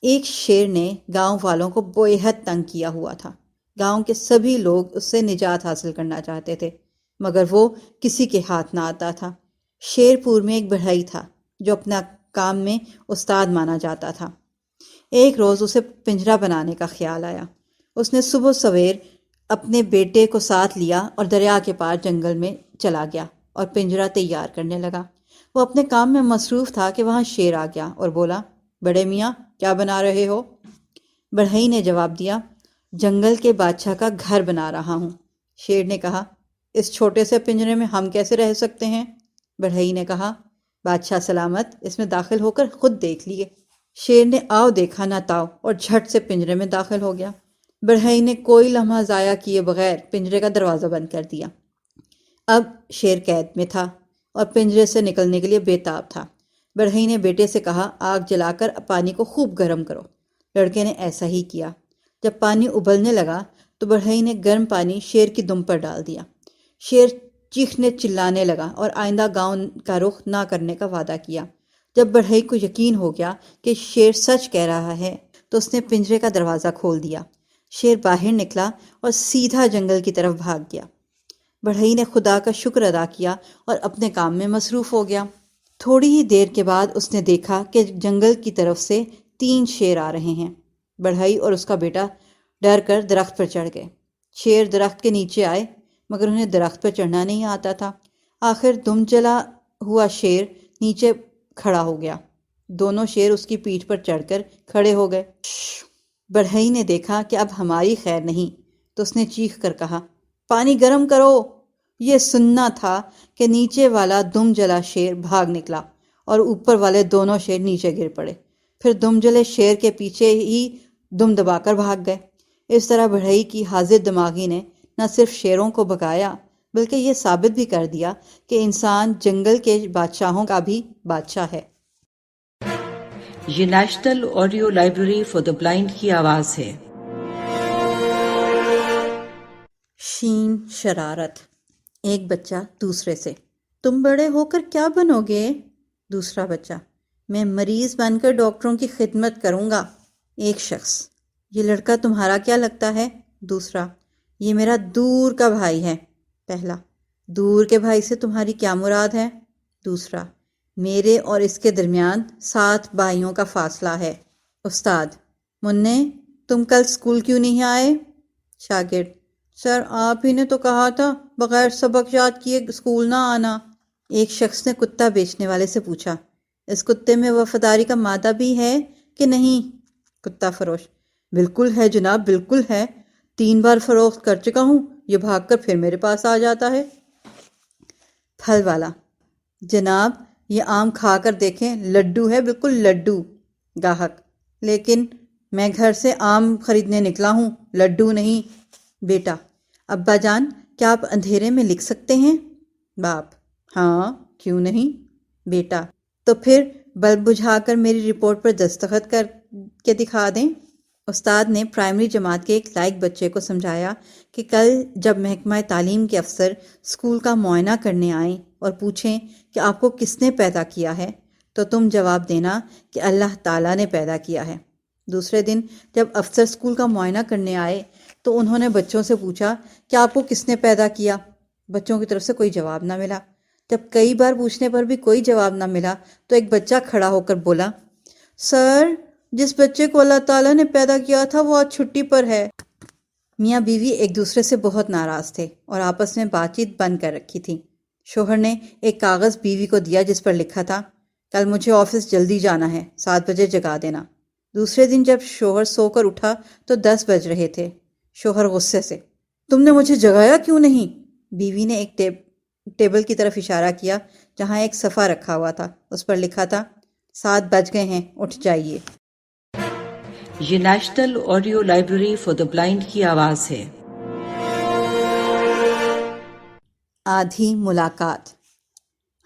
ایک شیر نے گاؤں والوں کو بے حد تنگ کیا ہوا تھا۔ گاؤں کے سبھی لوگ اس سے نجات حاصل کرنا چاہتے تھے مگر وہ کسی کے ہاتھ نہ آتا تھا۔ شیر پور میں ایک بڑھئی تھا جو اپنا کام میں استاد مانا جاتا تھا۔ ایک روز اسے پنجرا بنانے کا خیال آیا۔ اس نے صبح سویر اپنے بیٹے کو ساتھ لیا اور دریا کے پار جنگل میں چلا گیا اور پنجرا تیار کرنے لگا۔ وہ اپنے کام میں مصروف تھا کہ وہاں شیر آ گیا اور بولا، بڑے میاں کیا بنا رہے ہو؟ بڑھئی نے جواب دیا، جنگل کے بادشاہ کا گھر بنا رہا ہوں۔ شیر نے کہا، اس چھوٹے سے پنجرے میں ہم کیسے رہ سکتے ہیں؟ بڑھئی نے کہا، بادشاہ سلامت، اس میں داخل ہو کر خود دیکھ لیے۔ شیر نے آؤ دیکھا نہ تاؤ اور جھٹ سے پنجرے میں داخل ہو گیا۔ بڑھئی نے کوئی لمحہ ضائع کیے بغیر پنجرے کا دروازہ بند کر دیا۔ اب شیر قید میں تھا اور پنجرے سے نکلنے کے لیے بے تاب تھا۔ بڑھئی نے بیٹے سے کہا، آگ جلا کر پانی کو خوب گرم کرو۔ لڑکے نے ایسا ہی کیا۔ جب پانی ابلنے لگا تو بڑھئی نے گرم پانی شیر کی دم پر ڈال دیا۔ شیر چیخنے چلانے لگا اور آئندہ گاؤں کا رخ نہ کرنے کا وعدہ کیا۔ جب بڑھئی کو یقین ہو گیا کہ شیر سچ کہہ رہا ہے تو اس نے پنجرے کا دروازہ کھول دیا۔ شیر باہر نکلا اور سیدھا جنگل کی طرف بھاگ گیا۔ بڑھئی نے خدا کا شکر ادا کیا اور اپنے کام میں مصروف ہو گیا۔ تھوڑی ہی دیر کے بعد اس نے دیکھا کہ جنگل کی طرف سے 3 شیر آ رہے ہیں۔ بڑھئی اور اس کا بیٹا ڈر کر درخت پر چڑھ گئے۔ شیر درخت کے نیچے آئے مگر انہیں درخت پر چڑھنا نہیں آتا تھا۔ آخر دم چلا ہوا شیر نیچے کھڑا ہو گیا۔ دونوں شیر اس کی پیٹھ پر چڑھ کر کھڑے ہو گئے۔ بڑھئی نے دیکھا کہ اب ہماری خیر نہیں تو اس نے چیخ کر کہا، پانی گرم کرو۔ یہ سننا تھا کہ نیچے والا دم جلا شیر بھاگ نکلا اور اوپر والے دونوں شیر نیچے گر پڑے۔ پھر دم جلے شیر کے پیچھے ہی دم دبا کر بھاگ گئے۔ اس طرح بڑھئی کی حاضر دماغی نے نہ صرف شیروں کو بھگایا بلکہ یہ ثابت بھی کر دیا کہ انسان جنگل کے بادشاہوں کا بھی بادشاہ ہے۔ یہ national audio library for the blind کی آواز ہے۔ شین شرارت۔ ایک بچہ دوسرے سے، تم بڑے ہو کر کیا بنو گے؟ دوسرا بچہ، میں مریض بن کر ڈاکٹروں کی خدمت کروں گا۔ ایک شخص، یہ لڑکا تمہارا کیا لگتا ہے؟ دوسرا، یہ میرا دور کا بھائی ہے۔ پہلا، دور کے بھائی سے تمہاری کیا مراد ہے؟ دوسرا، میرے اور اس کے درمیان 7 بھائیوں کا فاصلہ ہے۔ استاد، منّے تم کل اسکول کیوں نہیں آئے؟ شاگرد، سر آپ ہی نے تو کہا تھا بغیر سبق یاد کیے اسکول نہ آنا۔ ایک شخص نے کتا بیچنے والے سے پوچھا، اس کتے میں وفاداری کا مادہ بھی ہے کہ نہیں؟ کتا فروش، بالکل ہے جناب، بالکل ہے، 3 بار فروخت کر چکا ہوں، یہ بھاگ کر پھر میرے پاس آ جاتا ہے۔ پھل والا، جناب یہ آم کھا کر دیکھیں، لڈو ہے، بالکل لڈو۔ گاہک، لیکن میں گھر سے آم خریدنے نکلا ہوں، لڈو نہیں۔ بیٹا، ابا جان کیا آپ اندھیرے میں لکھ سکتے ہیں؟ باپ، ہاں کیوں نہیں؟ بیٹا، تو پھر بلب بجھا کر میری رپورٹ پر دستخط کر کے دکھا دیں۔ استاد نے پرائمری جماعت کے ایک لائق بچے کو سمجھایا کہ کل جب محکمہ تعلیم کے افسر اسکول کا معائنہ کرنے آئیں اور پوچھیں کہ آپ کو کس نے پیدا کیا ہے تو تم جواب دینا کہ اللہ تعالیٰ نے پیدا کیا ہے۔ دوسرے دن جب افسر اسکول کا معائنہ کرنے آئے تو انہوں نے بچوں سے پوچھا کہ آپ کو کس نے پیدا کیا؟ بچوں کی طرف سے کوئی جواب نہ ملا۔ جب کئی بار پوچھنے پر بھی کوئی جواب نہ ملا تو ایک بچہ کھڑا ہو کر بولا، سر جس بچے کو اللہ تعالیٰ نے پیدا کیا تھا وہ آج چھٹی پر ہے۔ میاں بیوی ایک دوسرے سے بہت ناراض تھے اور آپس میں بات چیت بند کر رکھی تھی۔ شوہر نے ایک کاغذ بیوی کو دیا جس پر لکھا تھا، کل مجھے آفس جلدی جانا ہے، 7 بجے جگا دینا۔ دوسرے دن جب شوہر سو کر اٹھا تو 10 بج رہے تھے۔ شوہر غصے سے، تم نے مجھے جگایا کیوں نہیں؟ بیوی نے ایک ٹیبل کی طرف اشارہ کیا جہاں ایک صفحہ رکھا ہوا تھا، اس پر لکھا تھا، 7 بج گئے ہیں، اٹھ جائیے۔ یہ national audio library for the blind کی آواز ہے۔ آدھی ملاقات۔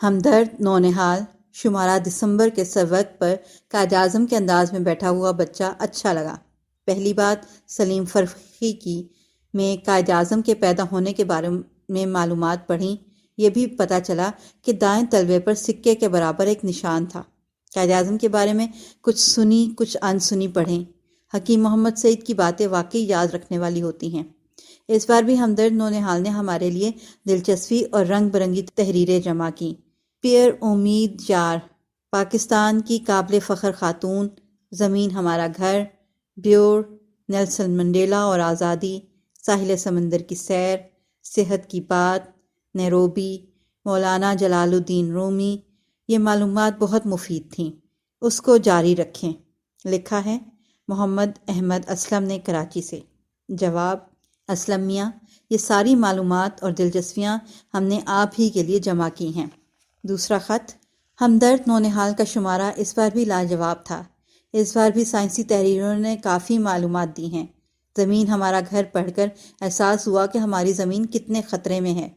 ہمدرد نونہال، شمارہ دسمبر کے سروقت پر قائد اعظم کے انداز میں بیٹھا ہوا بچہ اچھا لگا۔ پہلی بات سلیم فرخی کی میں قائد اعظم کے پیدا ہونے کے بارے میں معلومات پڑھیں، یہ بھی پتہ چلا کہ دائیں تلوے پر سکے کے برابر ایک نشان تھا۔ قائد اعظم کے بارے میں کچھ سنی کچھ انسنی پڑھیں۔ حکیم محمد سعید کی باتیں واقعی یاد رکھنے والی ہوتی ہیں۔ اس بار بھی ہمدرد نونہال نے ہمارے لیے دلچسپی اور رنگ برنگی تحریریں جمع کی۔ پیر امید یار، پاکستان کی قابل فخر خاتون، زمین ہمارا گھر، بیور، نیلسن منڈیلا اور آزادی، ساحل سمندر کی سیر، صحت کی بات، نیروبی، مولانا جلال الدین رومی، یہ معلومات بہت مفید تھیں، اس کو جاری رکھیں۔ لکھا ہے محمد احمد اسلم نے کراچی سے۔ جواب، اسلم میاں، یہ ساری معلومات اور دلچسپیاں ہم نے آپ ہی کے لیے جمع کی ہیں۔ دوسرا خط، ہمدرد نونہال کا شمارہ اس بار بھی لاجواب تھا۔ اس بار بھی سائنسی تحریروں نے کافی معلومات دی ہیں۔ زمین ہمارا گھر پڑھ کر احساس ہوا کہ ہماری زمین کتنے خطرے میں ہے۔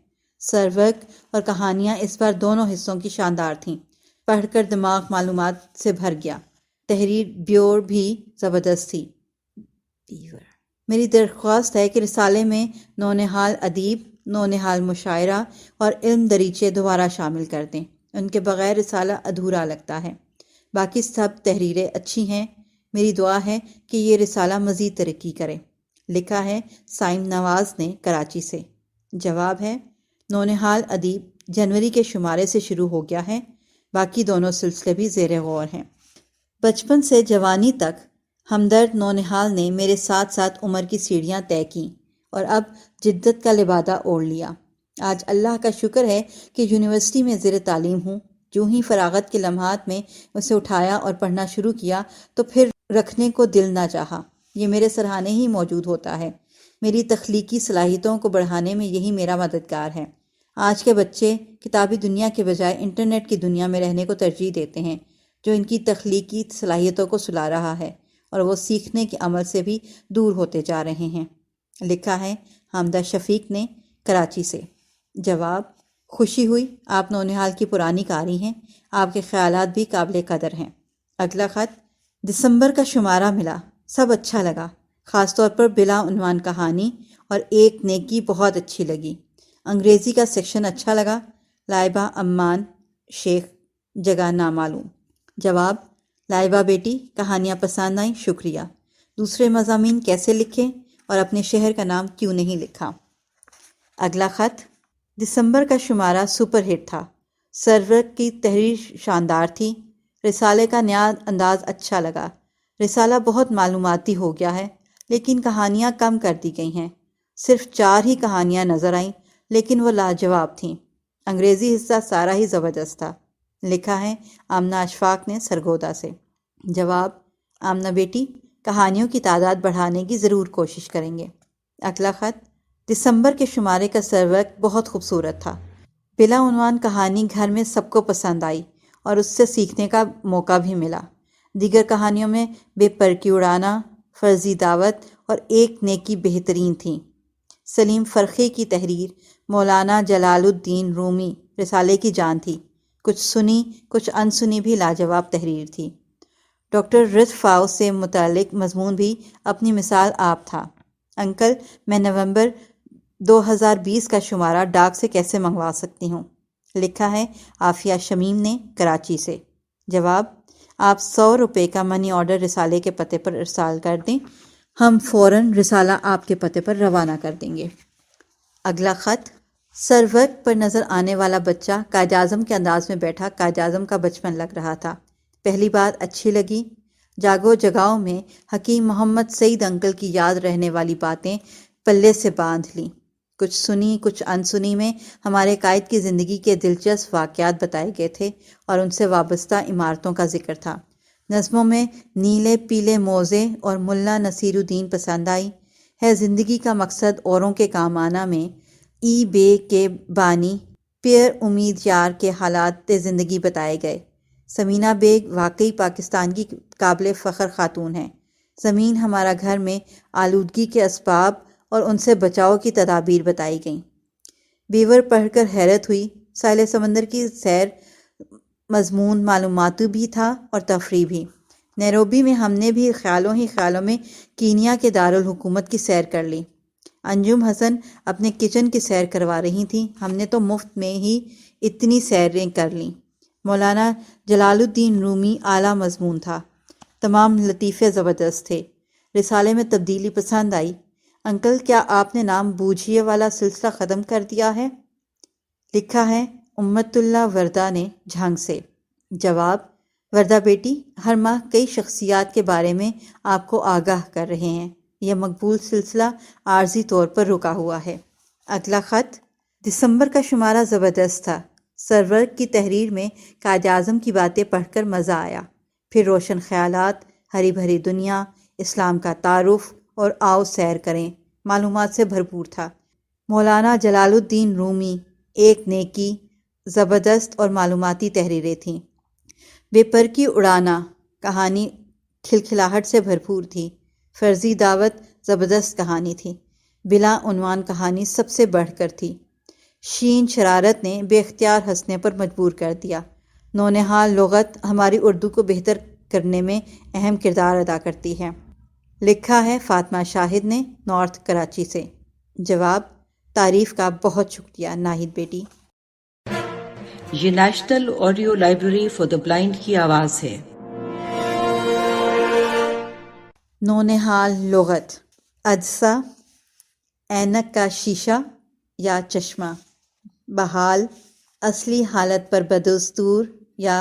سروق اور کہانیاں اس بار دونوں حصوں کی شاندار تھیں، پڑھ کر دماغ معلومات سے بھر گیا۔ تحریر بیور بھی زبردست تھی۔ میری درخواست ہے کہ رسالے میں نونہال ادیب، نونہال مشاعرہ اور علم دریچے دوبارہ شامل کر دیں، ان کے بغیر رسالہ ادھورا لگتا ہے۔ باقی سب تحریریں اچھی ہیں، میری دعا ہے کہ یہ رسالہ مزید ترقی کرے۔ لکھا ہے سائم نواز نے کراچی سے۔ جواب ہے نونہال ادیب جنوری کے شمارے سے شروع ہو گیا ہے، باقی دونوں سلسلے بھی زیر غور ہیں۔ بچپن سے جوانی تک ہمدرد نونہال نے میرے ساتھ ساتھ عمر کی سیڑھیاں طے کیں اور اب جدت کا لبادہ اوڑھ لیا۔ آج اللہ کا شکر ہے کہ یونیورسٹی میں زیر تعلیم ہوں۔ جو ہی فراغت کے لمحات میں اسے اٹھایا اور پڑھنا شروع کیا تو پھر رکھنے کو دل نہ چاہا۔ یہ میرے سرہانے ہی موجود ہوتا ہے۔ میری تخلیقی صلاحیتوں کو بڑھانے میں یہی میرا مددگار ہے۔ آج کے بچے کتابی دنیا کے بجائے انٹرنیٹ کی دنیا میں رہنے کو ترجیح دیتے ہیں، جو ان کی تخلیقی صلاحیتوں کو سلا رہا ہے اور وہ سیکھنے کے عمل سے بھی دور ہوتے جا رہے ہیں۔ لکھا ہے حامدہ شفیق نے، کراچی سے۔ جواب: خوشی ہوئی، آپ نونہال کی پرانی قاری ہیں، آپ کے خیالات بھی قابل قدر ہیں۔ اگلا خط: دسمبر کا شمارہ ملا، سب اچھا لگا، خاص طور پر بلا عنوان کہانی اور ایک نیکی بہت اچھی لگی۔ انگریزی کا سیکشن اچھا لگا۔ لائبہ امان شیخ، جگہ نامعلوم۔ جواب: لائبہ بیٹی، کہانیاں پسند آئیں، شکریہ۔ دوسرے مضامین کیسے لکھیں اور اپنے شہر کا نام کیوں نہیں لکھا؟ اگلا خط: دسمبر کا شمارہ سپر ہٹ تھا، سرور کی تحریر شاندار تھی، رسالے کا نیا انداز اچھا لگا۔ رسالہ بہت معلوماتی ہو گیا ہے، لیکن کہانیاں کم کر دی گئی ہیں۔ صرف 4 ہی کہانیاں نظر آئیں، لیکن وہ لاجواب تھیں۔ انگریزی حصہ سارا ہی زبردست تھا۔ لکھا ہے آمنہ اشفاق نے، سرگودا سے۔ جواب: آمنہ بیٹی، کہانیوں کی تعداد بڑھانے کی ضرور کوشش کریں گے۔ اگلا خط: دسمبر کے شمارے کا سرورق بہت خوبصورت تھا۔ بلا عنوان کہانی گھر میں سب کو پسند آئی اور اس سے سیکھنے کا موقع بھی ملا۔ دیگر کہانیوں میں بے پر کی اڑانا، فرضی دعوت اور ایک نیکی بہترین تھیں۔ سلیم فرخی کی تحریر، مولانا جلال الدین رومی رسالے کی جان تھی۔ کچھ سنی کچھ انسنی بھی لاجواب تحریر تھی۔ ڈاکٹر رزق فاؤ سے متعلق مضمون بھی اپنی مثال آپ تھا۔ انکل، میں نومبر 2020 کا شمارہ ڈاک سے کیسے منگوا سکتی ہوں؟ لکھا ہے عافیہ شمیم نے، کراچی سے۔ جواب: آپ 100 روپے کا منی آرڈر رسالے کے پتے پر ارسال کر دیں، ہم فوراً رسالہ آپ کے پتے پر روانہ کر دیں گے۔ اگلا خط: سرورق پر نظر آنے والا بچہ قائد اعظم کے انداز میں بیٹھا قائد اعظم کا بچپن لگ رہا تھا۔ پہلی بات اچھی لگی۔ جاگو جگاؤ میں حکیم محمد سعید انکل کی یاد رہنے والی باتیں پلے سے باندھ لیں۔ کچھ سنی کچھ انسنی میں ہمارے قائد کی زندگی کے دلچسپ واقعات بتائے گئے تھے اور ان سے وابستہ عمارتوں کا ذکر تھا۔ نظموں میں نیلے پیلے موزے اور ملا نصیر الدین پسند آئی ہے۔ زندگی کا مقصد اوروں کے کام آنا میں ای بے کے بانی پیر امید یار کے حالات زندگی بتائے گئے۔ سمینہ بیگ واقعی پاکستان کی قابل فخر خاتون ہیں۔ زمین ہمارا گھر میں آلودگی کے اسباب اور ان سے بچاؤ کی تدابیر بتائی گئیں۔ بیور پڑھ کر حیرت ہوئی۔ ساحل سمندر کی سیر مضمون معلوماتی بھی تھا اور تفریح بھی۔ نیروبی میں ہم نے بھی خیالوں ہی خیالوں میں کینیا کے دارالحکومت کی سیر کر لی۔ انجم حسن اپنے کچن کی سیر کروا رہی تھیں، ہم نے تو مفت میں ہی اتنی سیریں کر لیں۔ مولانا جلال الدین رومی اعلیٰ مضمون تھا، تمام لطیفے زبردست تھے۔ رسالے میں تبدیلی پسند آئی۔ انکل، کیا آپ نے نام بوجھیے والا سلسلہ ختم کر دیا ہے؟ لکھا ہے امت اللہ وردہ نے، جھنگ سے۔ جواب: وردہ بیٹی، ہر ماہ کئی شخصیات کے بارے میں آپ کو آگاہ کر رہے ہیں۔ یہ مقبول سلسلہ عارضی طور پر رکا ہوا ہے۔ اگلا خط: دسمبر کا شمارہ زبردست تھا۔ سرورق کی تحریر میں قائد اعظم کی باتیں پڑھ کر مزہ آیا۔ پھر روشن خیالات، ہری بھری دنیا، اسلام کا تعارف اور آؤ سیر کریں معلومات سے بھرپور تھا۔ مولانا جلال الدین رومی، ایک نیکی، زبردست اور معلوماتی تحریریں تھیں۔ بے پر کی اڑانا کہانی کھلکھلاہٹ سے بھرپور تھی۔ فرضی دعوت زبردست کہانی تھی۔ بلا عنوان کہانی سب سے بڑھ کر تھی۔ شین شرارت نے بے اختیار ہنسنے پر مجبور کر دیا۔ نونہال لغت ہماری اردو کو بہتر کرنے میں اہم کردار ادا کرتی ہے۔ لکھا ہے فاطمہ شاہد نے، نارتھ کراچی سے۔ جواب: تعریف کا بہت شکریہ ناہید بیٹی۔ یہ national audio library for the blind کی آواز ہے۔ نونہال لغت: عدسہ، اینک کا شیشہ یا چشمہ، بحال، اصلی حالت پر بدستور یا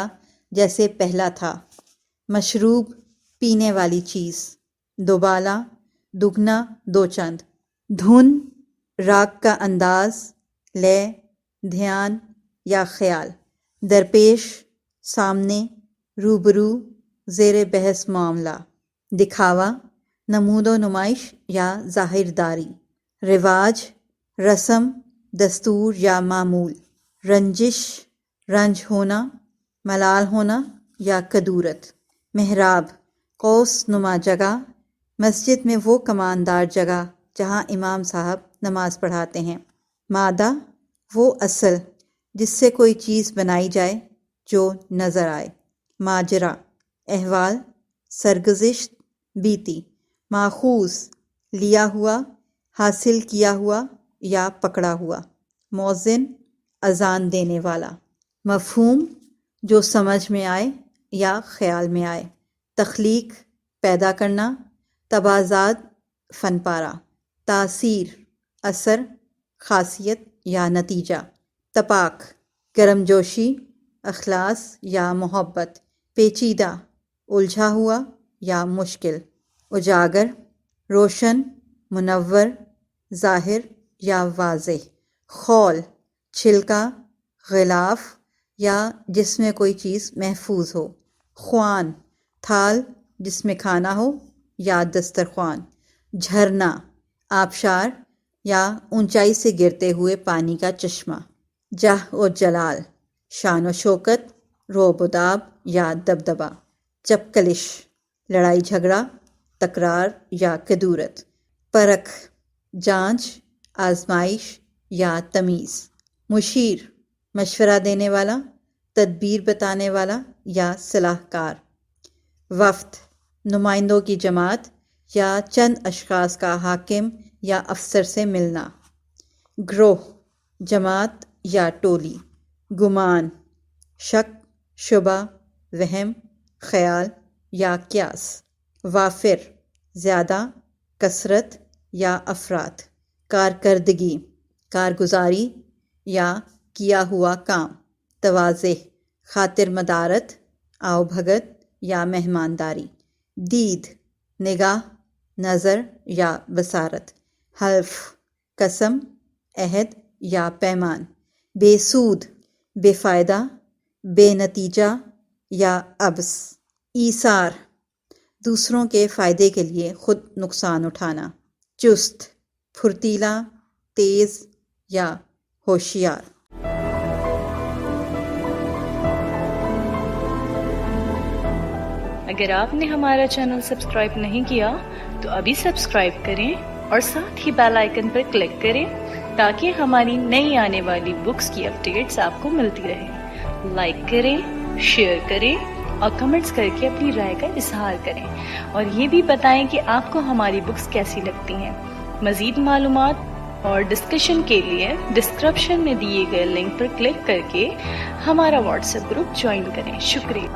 جیسے پہلا تھا، مشروب پینے والی چیز. دوبالا دگنا دو چند. دھن راگ کا انداز، لے، دھیان یا خیال. درپیش سامنے، روبرو، زیر بحث معاملہ. دکھاوا نمود و نمائش یا ظاہر داری. رواج رسم، دستور یا معمول. رنجش رنج ہونا، ملال ہونا یا کدورت. محراب قوس نما جگہ، مسجد میں وہ کماندار جگہ جہاں امام صاحب نماز پڑھاتے ہیں. مادہ وہ اصل جس سے کوئی چیز بنائی جائے جو نظر آئے. ماجرا احوال، سرگزشت، بیتی. ماخوذ لیا ہوا، حاصل کیا ہوا یا پکڑا ہوا. مؤذن اذان دینے والا. مفہوم جو سمجھ میں آئے یا خیال میں آئے. تخلیق پیدا کرنا، تبازات فن پارہ. تاثیر اثر، خاصیت یا نتیجہ. تپاک گرم جوشی، اخلاص یا محبت. پیچیدہ الجھا ہوا یا مشکل. اجاگر روشن، منور، ظاہر یا واضح. خول چھلکا، غلاف یا جس میں کوئی چیز محفوظ ہو. خوان تھال جس میں کھانا ہو یا دسترخوان. جھرنا آبشار یا اونچائی سے گرتے ہوئے پانی کا چشمہ. جاہ و جلال شان و شوکت، رعب و داب یا دبدبہ. چپکلش لڑائی جھگڑا، تکرار یا کدورت. پرکھ جانچ، آزمائش یا تمیز. مشیر مشورہ دینے والا، تدبیر بتانے والا یا صلاح کار. وفد نمائندوں کی جماعت یا چند اشخاص کا حاکم یا افسر سے ملنا. گروہ جماعت یا ٹولی. گمان شک، شبہ، وہم، خیال یا قیاس. وافر زیادہ، کثرت یا افراد. کارکردگی کارگزاری یا کیا ہوا کام. تواضع خاطر مدارت، آؤ بھگت یا مہمانداری. دید نگاہ، نظر یا بصارت. حلف قسم، عہد یا پیمان. بے سود بے فائدہ، بے نتیجہ یا عبث. ایثار دوسروں کے فائدے کے لیے خود نقصان اٹھانا. چست پھرتیلا، تیز یا ہوشیار. اگر آپ نے ہمارا چینل سبسکرائب نہیں کیا تو ابھی سبسکرائب کریں اور ساتھ ہی بیل آئیکن پر کلک کریں تاکہ ہماری نئی آنے والی بکس کی اپڈیٹس آپ کو ملتی رہیں. لائک کریں، شیئر کریں اور کمنٹس کر کے اپنی رائے کا اظہار کریں، اور یہ بھی بتائیں کہ آپ کو ہماری بکس کیسی لگتی ہیں. مزید معلومات اور ڈسکشن کے لیے ڈسکرپشن میں دیے گئے لنک پر کلک کر کے ہمارا واٹس ایپ گروپ جوائن کریں. شکریہ.